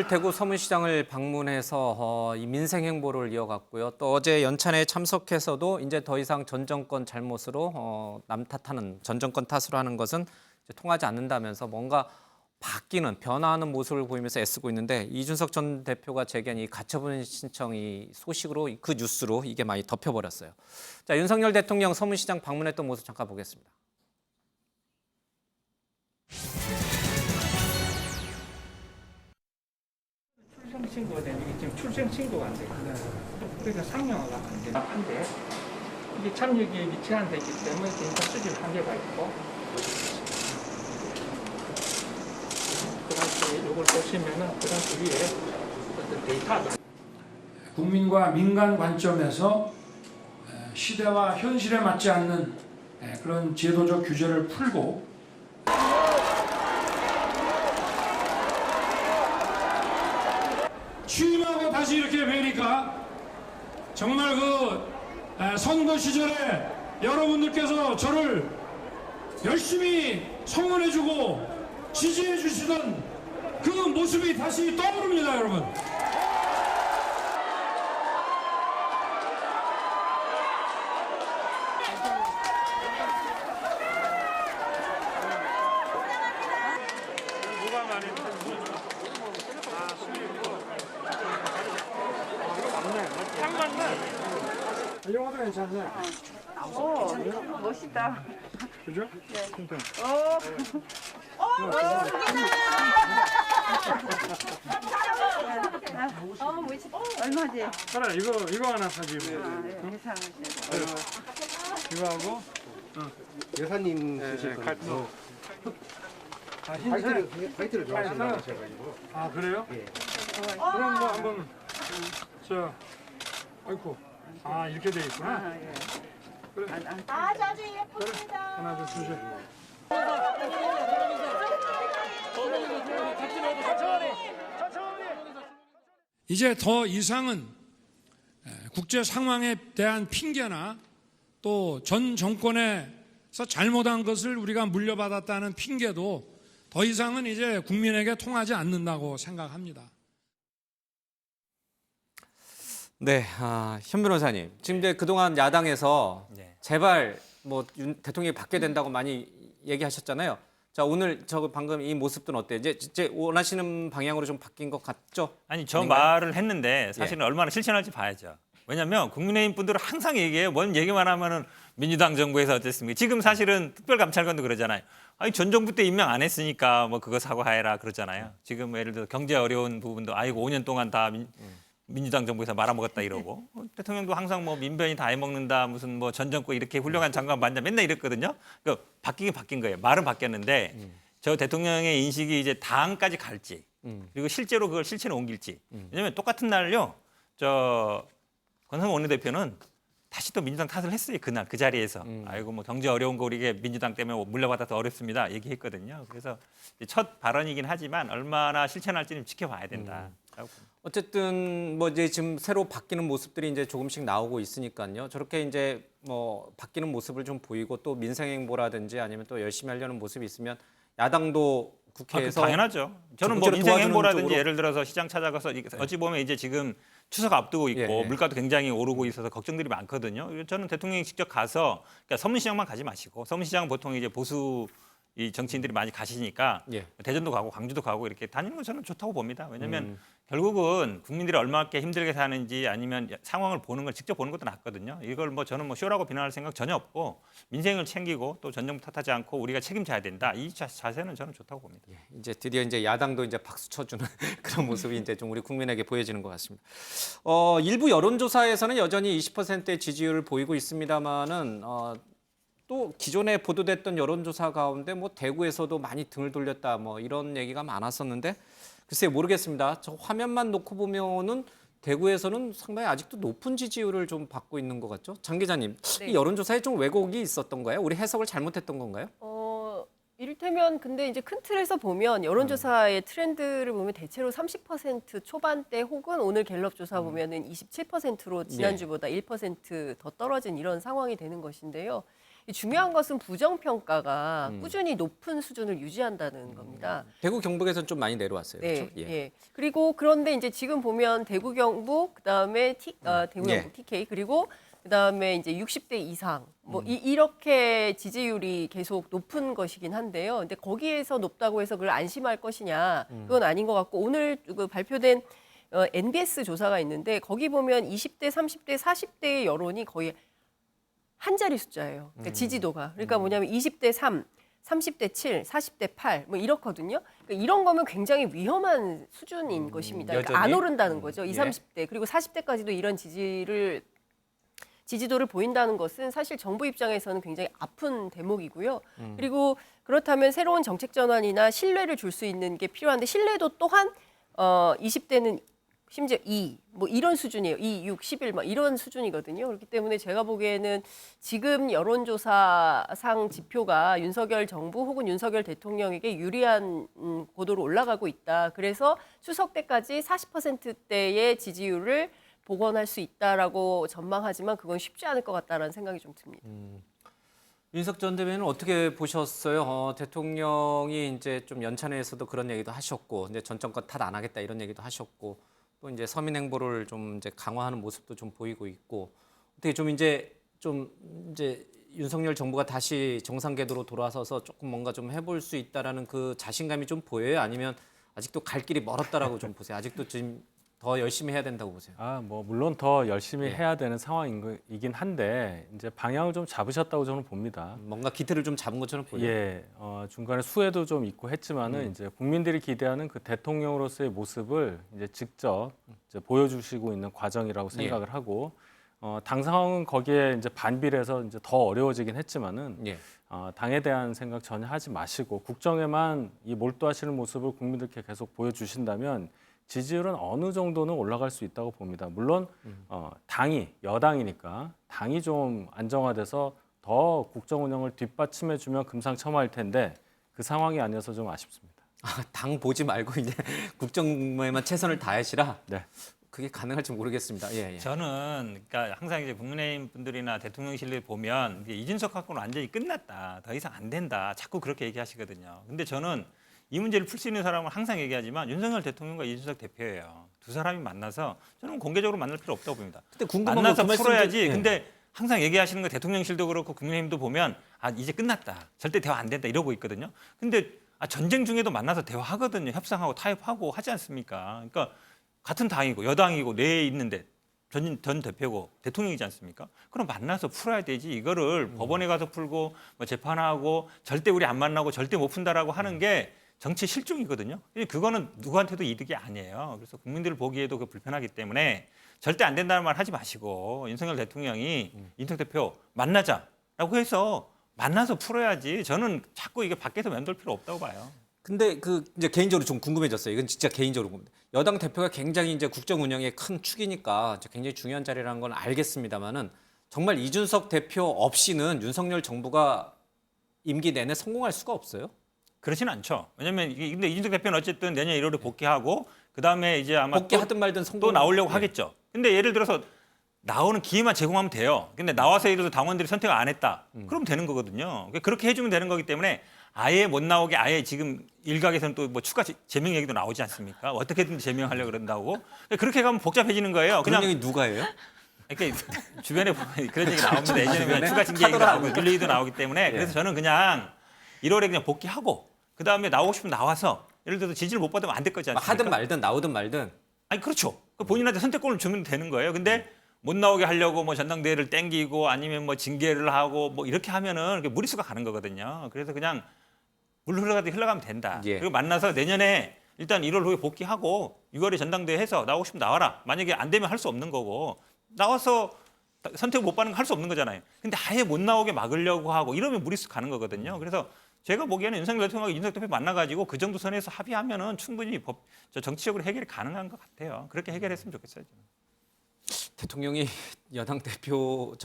오늘 대구 서문시장을 방문해서 이 민생 행보를 이어갔고요. 또 어제 연찬회에 참석해서도 이제 더 이상 전 정권 잘못으로 남 탓하는 전 정권 탓으로 하는 것은 이제 통하지 않는다면서 뭔가 바뀌는 변화하는 모습을 보이면서 애쓰고 있는데 이준석 전 대표가 제기한 이 가처분 신청이 소식으로 그 뉴스로 이게 많이 덮여버렸어요. 자, 윤석열 대통령 서문시장 방문했던 모습 잠깐 보겠습니다. 출생 신고가 되는데 지금 출생 신고가 안 돼. 그래서 상명하가 안 돼. 한데 이게 착륙이 제한되어 있기 때문에 데이터 수집 한계가 있고. 그다음에 이걸 보시면은 그다음 위에 어떤 데이터가 국민과 민간 관점에서 시대와 현실에 맞지 않는 그런 제도적 규제를 풀고 취임하고 다시 이렇게 뵈니까 정말 선거 시절에 여러분들께서 저를 열심히 성원해주고 지지해주시던 그 모습이 다시 떠오릅니다, 여러분. 이런 것도 괜찮네. 멋있다. 그죠? 얼마지? 그래, 이거 하나 사지. 이거 하고 여사님 쓰실 거예요. 화이트를 좋아하신다고 하셔가지고. 아, 그래요? 예. 그럼 뭐 한번 아이고. 아, 이렇게 돼 있구나. 아주 예쁩니다. 하나 좀 주세요. 이제 더 이상은 국제 상황에 대한 핑계나 또 전 정권에서 잘못한 것을 우리가 물려받았다는 핑계도 더 이상은 이제 국민에게 통하지 않는다고 생각합니다. 네, 현 변호사님. 지금 이제 그동안 야당에서 제발 뭐 대통령이 바뀌어야 된다고 많이 얘기하셨잖아요. 자, 오늘 저 방금 이 모습들은 어때요? 이제 원하시는 방향으로 좀 바뀐 것 같죠? 아니, 저 아닌가요? 말을 했는데 사실은 얼마나 실천할지 봐야죠. 왜냐하면 국민의힘 분들은 항상 얘기해요. 뭔 얘기만 하면은 민주당 정부에서 어땠습니까? 지금 사실은 특별감찰관도 그러잖아요. 아니, 전 정부 때 임명 안 했으니까 뭐 그거 사과해라 그러잖아요. 지금 뭐 예를 들어 경제 어려운 부분도 아이고 5년 동안 다 민주당 정부에서 말아먹었다 이러고 대통령도 항상 뭐 민변이 다 해먹는다 무슨 뭐 전 정권 이렇게 훌륭한 장관 만나 맨날 이랬거든요. 그러니까 바뀌긴 바뀐 거예요. 말은 바뀌었는데 저 대통령의 인식이 이제 당까지 갈지 그리고 실제로 그걸 실체로 옮길지. 왜냐하면 똑같은 날요. 저 권성동 원내대표는 다시 또 민주당 탓을 했어요. 그날 그 자리에서. 아이고 뭐 경제 어려운 거 우리게 민주당 때문에 물려받아서 어렵습니다. 얘기했거든요. 그래서 첫 발언이긴 하지만 얼마나 실천할지는 지켜봐야 된다. 어쨌든 뭐 이제 지금 새로 바뀌는 모습들이 이제 조금씩 나오고 있으니까요. 저렇게 이제 뭐 바뀌는 모습을 좀 보이고 또 민생 행보라든지 아니면 또 열심히 하려는 모습이 있으면 야당도 국회에서 당연하죠. 저는 뭐 적극적으로 민생 도와주는 행보라든지 쪽으로. 예를 들어서 시장 찾아가서 어찌 보면 이제 지금 추석 앞두고 있고 예. 물가도 굉장히 오르고 있어서 걱정들이 많거든요. 저는 대통령이 직접 가서 그러니까 서문시장만 가지 마시고 서문시장은 보통 이제 보수 이 정치인들이 많이 가시니까 예. 대전도 가고 광주도 가고 이렇게 다니는 건 저는 좋다고 봅니다. 왜냐하면 결국은 국민들이 얼마나 힘들게 사는지 아니면 상황을 보는 걸 직접 보는 것도 낫거든요. 이걸 뭐 저는 뭐 쇼라고 비난할 생각 전혀 없고 민생을 챙기고 또 전 정부 탓하지 않고 우리가 책임져야 된다. 이 자세는 저는 좋다고 봅니다. 이제 드디어 이제 야당도 이제 박수 쳐주는 그런 모습이 이제 좀 우리 국민에게 보여지는 것 같습니다. 일부 여론조사에서는 여전히 20%의 지지율을 보이고 있습니다만은 또 기존에 보도됐던 여론조사 가운데 뭐 대구에서도 많이 등을 돌렸다 뭐 이런 얘기가 많았었는데 글쎄 모르겠습니다. 저 화면만 놓고 보면은 대구에서는 상당히 아직도 높은 지지율을 좀 받고 있는 것 같죠? 장 기자님, 네. 이 여론조사에 좀 왜곡이 있었던 거예요? 우리 해석을 잘못했던 건가요? 이를테면 근데 이제 큰 틀에서 보면 여론조사의 트렌드를 보면 대체로 30% 초반대 혹은 오늘 갤럽 조사 보면은 27%로 지난주보다 1% 더 떨어진 이런 상황이 되는 것인데요. 중요한 것은 부정평가가 꾸준히 높은 수준을 유지한다는 겁니다. 대구 경북에서는 좀 많이 내려왔어요. 네, 그렇죠? 예. 그리고 그런데 이제 지금 보면 대구 경북 그다음에 대구 예. 경북 TK 그리고 그다음에 이제 60대 이상 뭐 이렇게 지지율이 계속 높은 것이긴 한데요. 근데 거기에서 높다고 해서 그걸 안심할 것이냐 그건 아닌 것 같고 오늘 그 발표된 NBS 조사가 있는데 거기 보면 20대, 30대, 40대의 여론이 거의 한 자리 숫자예요. 그러니까 지지도가. 그러니까 뭐냐면 20대 3, 30대 7, 40대 8, 뭐 이렇거든요. 그러니까 이런 거면 굉장히 위험한 수준인 것입니다. 그러니까 안 여전히? 오른다는 거죠. 20, 예. 30대. 그리고 40대까지도 이런 지지도를 보인다는 것은 사실 정부 입장에서는 굉장히 아픈 대목이고요. 그리고 그렇다면 새로운 정책 전환이나 신뢰를 줄 수 있는 게 필요한데 신뢰도 또한 20대는 심지어 2, 뭐 이런 수준이에요. 2, 6, 11, 막 이런 수준이거든요. 그렇기 때문에 제가 보기에는 지금 여론조사상 지표가 윤석열 정부 혹은 윤석열 대통령에게 유리한 고도로 올라가고 있다. 그래서 추석 때까지 40%대의 지지율을 복원할 수 있다라고 전망하지만 그건 쉽지 않을 것 같다라는 생각이 좀 듭니다. 윤석 전 대변인은 어떻게 보셨어요? 대통령이 이제 좀 연찬회에서도 그런 얘기도 하셨고, 이제 전 정권 탓 안 하겠다 이런 얘기도 하셨고, 또 이제 서민 행보를 좀 이제 강화하는 모습도 좀 보이고 있고, 어떻게 좀 이제 윤석열 정부가 다시 정상 궤도로 돌아서서 조금 뭔가 좀 해볼 수 있다라는 그 자신감이 좀 보여요? 아니면 아직도 갈 길이 멀었다라고 좀 보세요? 아직도 지금 더 열심히 해야 된다고 보세요? 뭐 물론 더 열심히 예. 해야 되는 상황이긴 한데 이제 방향을 좀 잡으셨다고 저는 봅니다. 뭔가 기틀을 좀 잡은 것처럼 보여요. 예, 중간에 수혜도 좀 있고 했지만은 이제 국민들이 기대하는 그 대통령으로서의 모습을 이제 직접 이제 보여주시고 있는 과정이라고 생각을 하고 당 상황은 거기에 이제 반비례해서 이제 더 어려워지긴 했지만은 예. 당에 대한 생각 전혀 하지 마시고 국정에만 이 몰두하시는 모습을 국민들께 계속 보여주신다면. 지지율은 어느 정도는 올라갈 수 있다고 봅니다. 물론 당이 여당이니까 당이 좀 안정화돼서 더 국정 운영을 뒷받침해주면 금상첨화일 텐데 그 상황이 아니어서 좀 아쉽습니다. 당 보지 말고 이제 국정에만 최선을 다하시라. 네. 그게 가능할지 모르겠습니다. 예, 예. 저는 그러니까 항상 이제 국민의힘 분들이나 대통령실을 보면 이게 이준석 갖고는 완전히 끝났다. 더 이상 안 된다. 자꾸 그렇게 얘기하시거든요. 근데 저는 이 문제를 풀 수 있는 사람은 항상 얘기하지만 윤석열 대통령과 이준석 대표예요. 두 사람이 만나서 저는 공개적으로 만날 필요 없다고 봅니다. 근데 궁금한 만나서 건 그 말씀 풀어야지. 좀- 예. 근데 항상 얘기하시는 거 대통령실도 그렇고 국민의힘도 보면 이제 끝났다. 절대 대화 안 된다 이러고 있거든요. 근데 전쟁 중에도 만나서 대화하거든요. 협상하고 타협하고 하지 않습니까? 그러니까 같은 당이고 여당이고 내에 있는데 전 대표고 대통령이지 않습니까? 그럼 만나서 풀어야 되지. 이거를 법원에 가서 풀고 뭐 재판하고 절대 우리 안 만나고 절대 못 푼다라고 하는 게 정치 실종이거든요. 그거는 누구한테도 이득이 아니에요. 그래서 국민들 보기에도 그 불편하기 때문에 절대 안 된다는 말 하지 마시고 윤석열 대통령이 이준석 대표 만나자라고 해서 만나서 풀어야지. 저는 자꾸 이게 밖에서 맴돌 필요 없다고 봐요. 근데 그 이제 개인적으로 좀 궁금해졌어요. 이건 진짜 개인적으로 궁금해. 여당 대표가 굉장히 이제 국정 운영의 큰 축이니까 굉장히 중요한 자리라는 건 알겠습니다만은 정말 이준석 대표 없이는 윤석열 정부가 임기 내내 성공할 수가 없어요. 그렇지는 않죠. 왜냐하면 근데 이준석 대표는 어쨌든 내년 1월에 복귀하고 그 다음에 이제 아마 복귀하든 말든 성공 또 나오려고 예. 하겠죠. 근데 예를 들어서 나오는 기회만 제공하면 돼요. 근데 나와서 예를 들어서 당원들이 선택을 안 했다. 그럼 되는 거거든요. 그렇게 해주면 되는 거기 때문에 아예 못 나오게 아예 지금 일각에서는 또 뭐 추가 제명 얘기도 나오지 않습니까? 어떻게든 제명하려고 그런다고. 그렇게 가면 복잡해지는 거예요. 그런 그냥 얘기 누가 해요? 이렇게 주변에 보면 그런 얘기 나옵니다. 예전에 주변에? 그냥 추가 징계 얘기도 카더라 나오고 윤리 얘기도 나오기 때문에 그래서 저는 그냥 1월에 그냥 복귀하고 그 다음에 나오고 싶으면 나와서 예를 들어서 지지를 못 받으면 안 될 거지 않습니까? 하든 말든 나오든 말든 아니 그렇죠. 본인한테 선택권을 주면 되는 거예요. 근데 못 나오게 하려고 뭐 전당대회를 땡기고 아니면 뭐 징계를 하고 뭐 이렇게 하면은 무리수가 가는 거거든요. 그래서 그냥 물 흘러가면 된다. 예. 그리고 만나서 내년에 일단 1월 후에 복귀하고 6월에 전당대회 해서 나오고 싶으면 나와라. 만약에 안 되면 할 수 없는 거고 나와서 선택 못 받는 거 할 수 없는 거잖아요. 근데 아예 못 나오게 막으려고 하고 이러면 무리수 가는 거거든요. 그래서 제가 보기에는 윤석열 대통령과 이준석 대표 만나가지고 그 정도 선에서 합의하면은 충분히 정치적으로 해결이 가능한 것 같아요. 그렇게 해결했으면 좋겠어요. 저는. 대통령이 여당 대표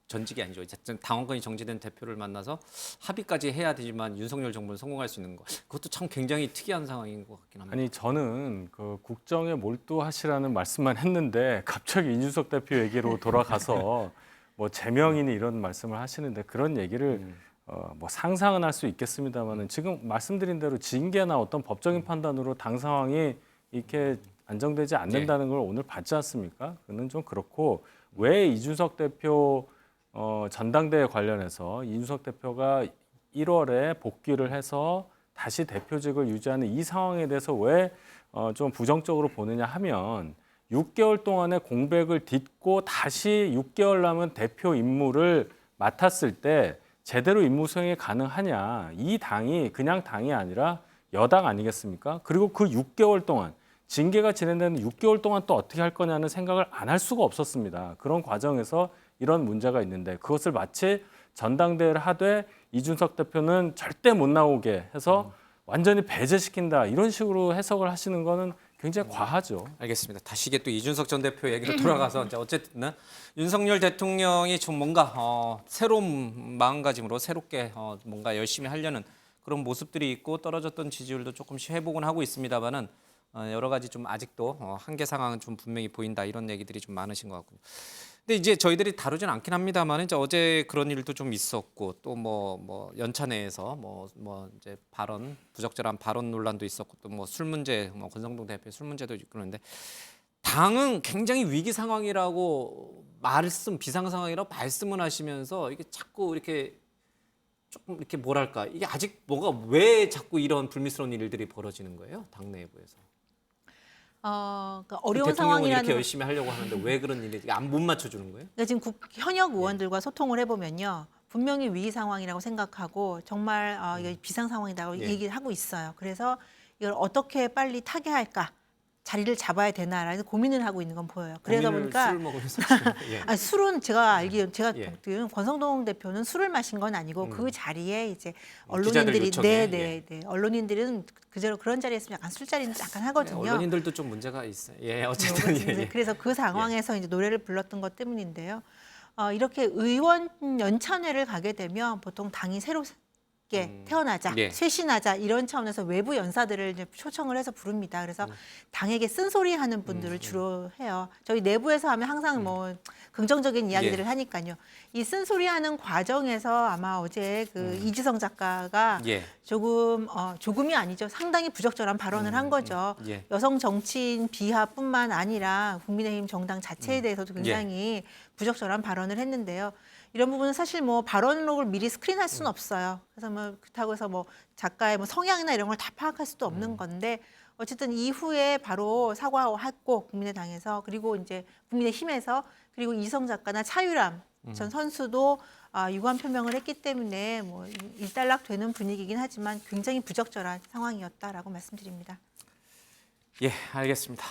전직이 아니죠. 어쨌든 당원권이 정지된 대표를 만나서 합의까지 해야 되지만 윤석열 정부는 성공할 수 있는 거. 그것도 참 굉장히 특이한 상황인 것 같긴 합니다. 아니 저는 그 국정에 몰두하시라는 말씀만 했는데 갑자기 이준석 대표 얘기로 돌아가서 뭐 제명이니 이런 말씀을 하시는데 그런 얘기를 뭐 상상은 할 수 있겠습니다만은 지금 말씀드린 대로 징계나 어떤 법적인 판단으로 당 상황이 이렇게 안정되지 않는다는 걸 오늘 봤지 않습니까? 그는 좀 그렇고 왜 이준석 대표 전당대회 관련해서 이준석 대표가 1월에 복귀를 해서 다시 대표직을 유지하는 이 상황에 대해서 왜 좀 부정적으로 보느냐 하면 6개월 동안의 공백을 딛고 다시 6개월 남은 대표 임무를 맡았을 때 제대로 임무 수행이 가능하냐. 이 당이 그냥 당이 아니라 여당 아니겠습니까? 그리고 그 6개월 동안 징계가 진행되는 6개월 동안 또 어떻게 할 거냐는 생각을 안 할 수가 없었습니다. 그런 과정에서 이런 문제가 있는데 그것을 마치 전당대회를 하되 이준석 대표는 절대 못 나오게 해서 완전히 배제시킨다 이런 식으로 해석을 하시는 거는 굉장히 과하죠. 알겠습니다. 다시 이게 또 이준석 전 대표 얘기로 돌아가서 이제 어쨌든 윤석열 대통령이 좀 뭔가 새로운 마음가짐으로 새롭게 뭔가 열심히 하려는 그런 모습들이 있고 떨어졌던 지지율도 조금씩 회복은 하고 있습니다만은 여러 가지 좀 아직도 한계 상황은 좀 분명히 보인다 이런 얘기들이 좀 많으신 것 같고요. 근데 이제 저희들이 다루진 않긴 합니다만 이제 어제 그런 일도 좀 있었고 또 뭐 연차 내에서 뭐 이제 부적절한 발언 논란도 있었고 또 뭐 술 문제, 권성동 대표의 술 문제도 있고 그런데 당은 굉장히 위기 상황이라고 비상 상황이라고 말씀을 하시면서 이게 자꾸 이렇게 조금 이렇게 뭐랄까 이게 아직 왜 자꾸 이런 불미스러운 일들이 벌어지는 거예요? 당 내부에서. 그러니까 어려운 대통령은 상황이라는 이렇게 열심히 하려고 하는데 왜 그런 일이 못 맞춰주는 거예요? 그러니까 지금 현역 의원들과 소통을 해보면요. 분명히 위기 상황이라고 생각하고 정말 이게 비상 상황이라고 얘기를 하고 있어요. 그래서 이걸 어떻게 빨리 타개할까? 자리를 잡아야 되나라는 고민을 하고 있는 건 보여요. 그러다 보니까 술 먹으면서 아니, 술은 제가 보기에는 권성동 대표는 술을 마신 건 아니고 그 자리에 이제 언론인들이 언론인들은 그대로 그런 자리에 있으면 약간 술자리는 약간 하거든요. 언론인들도 좀 문제가 있어요. 어쨌든 그래서 그 상황에서 이제 노래를 불렀던 것 때문인데요. 이렇게 의원 연찬회를 가게 되면 보통 당이 새롭게 태어나자, 쇄신하자 이런 차원에서 외부 연사들을 이제 초청을 해서 부릅니다. 그래서 당에게 쓴소리하는 분들을 주로 해요. 저희 내부에서 하면 항상 뭐 긍정적인 이야기들을 하니까요. 이 쓴소리하는 과정에서 아마 어제 그 이지성 작가가 조금이 아니죠. 상당히 부적절한 발언을 한 거죠. 여성 정치인 비하뿐만 아니라 국민의힘 정당 자체에 대해서도 굉장히 부적절한 발언을 했는데요. 이런 부분은 사실 뭐 발언록을 미리 스크린할 수는 없어요. 그래서 뭐 그렇다고 해서 뭐 작가의 뭐 성향이나 이런 걸 다 파악할 수도 없는 건데 어쨌든 이후에 바로 사과했고 국민의당에서 그리고 이제 국민의힘에서 그리고 이성 작가나 차유람 전 선수도 유감 표명을 했기 때문에 뭐 일단락되는 분위기긴 하지만 굉장히 부적절한 상황이었다라고 말씀드립니다. 알겠습니다.